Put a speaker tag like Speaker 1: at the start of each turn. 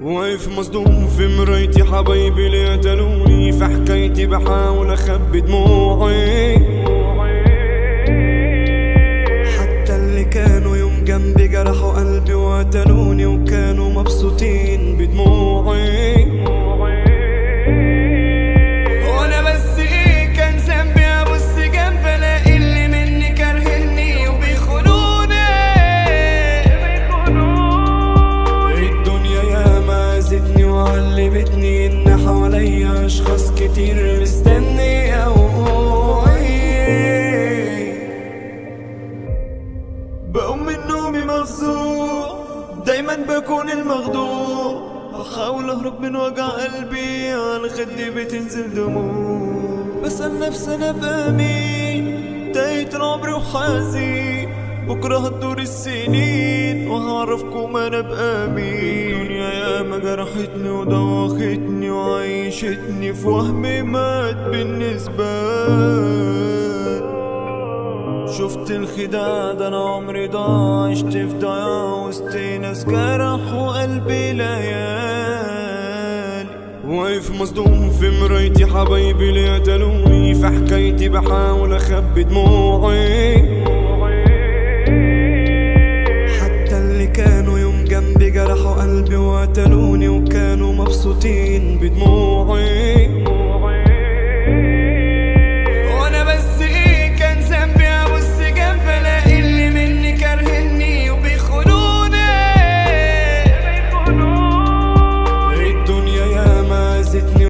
Speaker 1: واقف مصدوم في مرايتي، حبايبي اللي قتلوني في حكايتي بحاول اخبي دموعي. حتى اللي كانوا يوم جنبي جرحوا قلبي وقتلوني وكانوا مبسوطين بدموعي. وانا بس ايه كان ذنبي ابص جنب الاقي اللي مني كارهني وبيخونوني. الدنيا ياما اذتني وعلمتني ان حواليا اشخاص كتير مستني اوعي. بقوم من نومي مفزوع، دايما بكون المخدوع، بحاول اهرب من وجع قلبي، على خدي بتنزل دموع. بسأل نفسي انا ابقى مين، تاهت العمر وحزين، بكره هتدور السنين وهعرفكم انا ابقى مين. الدنيا ياما جرحتني ودوختني وعيشتني في وهم مات بالنسبة لي. شفت الخداع ده انا عمري ضاع، عشت في ضياع وسط ناس جرحوا قلبي ليالي. واقف مصدوم في مرايتي، حبايبي اللي قتلوني في حكايتي بحاول اخبي دموعي. حتى اللي كانوا يوم جنبي جرحوا قلبي وقتلوني وكانوا مبسوطين بدموعي.